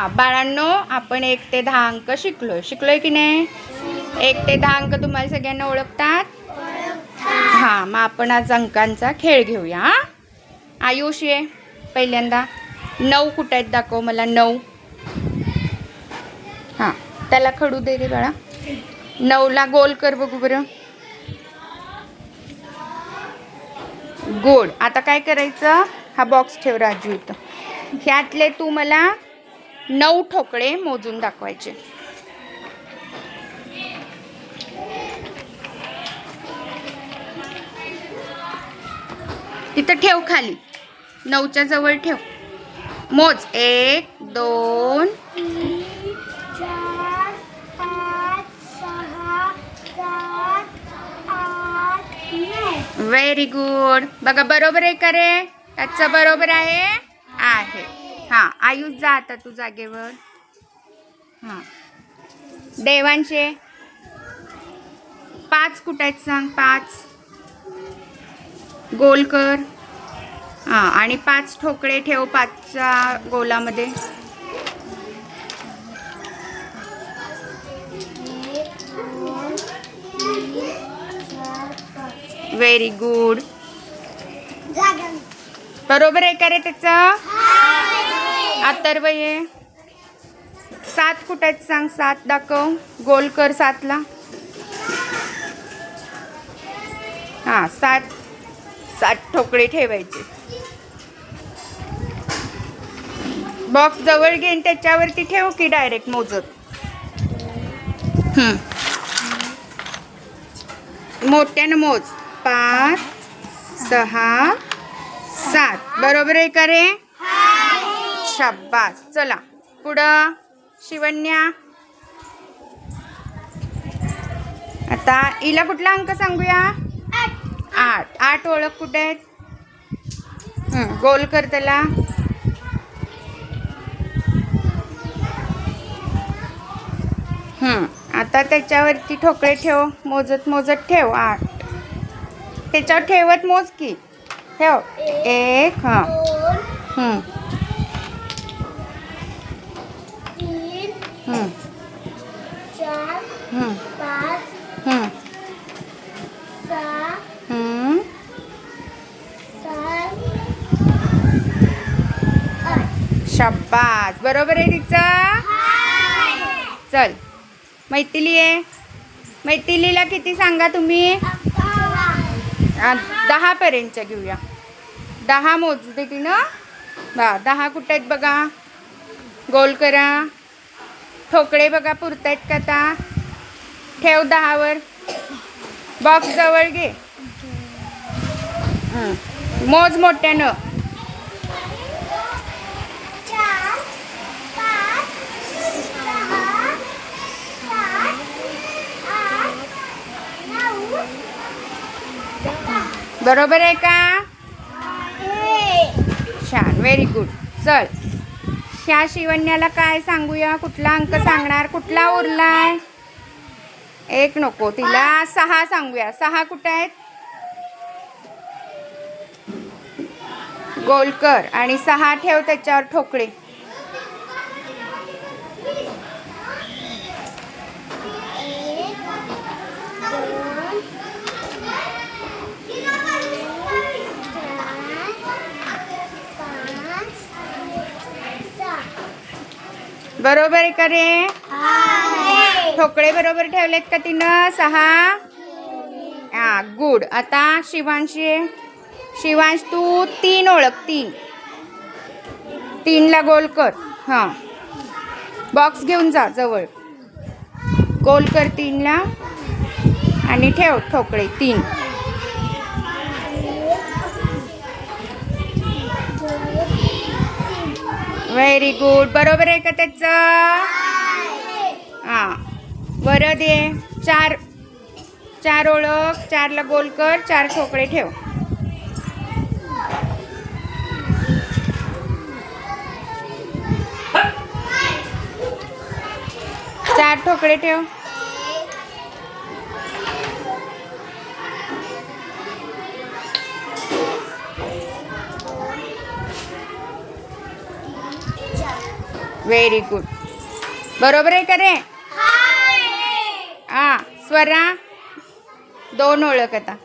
बाळांनो, आपण 1 ते 10 अंक शिकलोय की नाही? 1 ते 10 अंक तुम्हाला सगळ्यांना ओळखतात? मग आपण आज अंकांचा खेळ घेऊया. आयुष ये पहिल्यांदा. 9 कुठे आहेत दाखव मला. 9. त्याला खडू दे रे बाळा. 9ला गोल कर बघू बरं. गुड. आता काय करायचं? हा बॉक्स ठेव राजू इथं. ह्यातले तू मला 9 ठोकळे मोजून दाखवायचे. तिथं ठेव खाली. 9च्या जवळ ठेव. मोज. 1 2 3 4 5 6 7 8 9. Very good. बघा बरोबर आहे का रे? त्याचं बरोबर आहे. आयुष जा आता तू जागेवर. देवांचे 5 कुठे आहेत सांग. 5 गोल कर. आणि 5 ठोकळे ठेव 5च्या गोलामध्ये. Very good. बरोबर आहे का रे त्याचं? अथर्व ये. 7 कुठे आहेत सांग. 7 दाखव. गोल कर 7ला. 7 ठोकळे ठेवायचे. बॉक्स जवळ घेऊन त्याच्यावरती ठेव की डायरेक्ट मोजत. मोठ्यानं मोज. 5 6 7. बरोबर आहे का रे? शाबास. चला पुढं. शिवन्या. आता हिला कुठला अंक सांगूया? 8. 8 ओळख कुठे आहेत? गोल कर त्याला. आता त्याच्यावरती ठोकळे ठेव. मोजत मोजत ठेव. 8 त्याच्यावर ठेवत मोज की. ठेव. 1 3 4 5 6 7 शाबास. बरोबर आहे तिचं. चल मैथिली आहे. मैथिलीला किती सांगा तुम्ही? 10 पर्यंतच्या घेऊया. 10 मोजते की ना. 10 कुठे आहेत बघा. गोल करा. ठोकळे बघा पुरतायत का आता. ठेव 10वर. बॉक्स जवळ घे. मोज मोठ्यानं. 4 5 6 7 8 9. बरोबर आहे का? छान. Very good. चल ह्या शिवण्याला काय सांगूया? कुठला अंक सांगणार? कुठला उरलाय? 1 नको. तिला 6 सांगूया. 6 कुठे आहेत? गोल कर आणि 6 ठेव त्याच्यावर ठोकळे. बरोबर आहे का रे? ठोकळे बरोबर ठेवलेत का तिनं? 6. गुड. आता शिवांशी आहे. शिवांश तू 3 ओळख. 3ला गोल कर. बॉक्स घेऊन जा जवळ. गोल कर 3ला आणि ठेव ठोकळे 3. Very good. बरोबर आहे का त्याचं? बरं दे. 4 ओळख. 4ला गोल कर. 4 ठोकळे ठेव. 4 ठोकळे ठेव. Very good. बरोबर आहे का रे? हा. स्वरा 2 ओळख आता.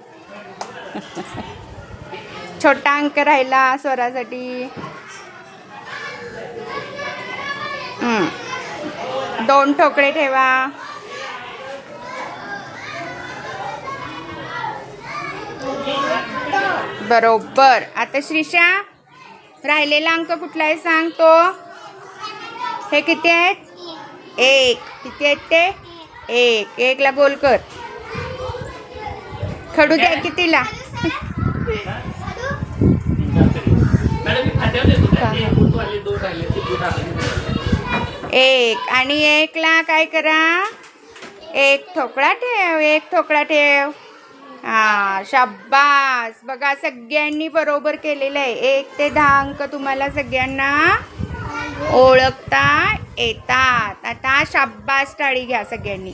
छोटा अंक राहिला स्वरासाठी. 2 ठोकळे ठेवा. बरोबर. आता श्रीषा राहिलेला अंक कुठला आहे सांग तो. हे किती आहेत? 1. किती आहेत ते? 1. 1 ला गोल कर. खडू द्या कितीला? एक. आणि 1 ला काय करा? 1 ठोकळा ठेव. 1 ठोकळा ठेव. हा शाब्बास. बघा सगळ्यांनी बरोबर केलेलं आहे. 1 ते 10 अंक तुम्हाला सगळ्यांना ओळखता येतात. आता शाब्बास टाळी घ्या सगळ्यांनी.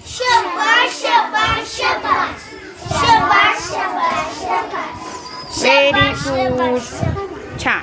Very good. छान.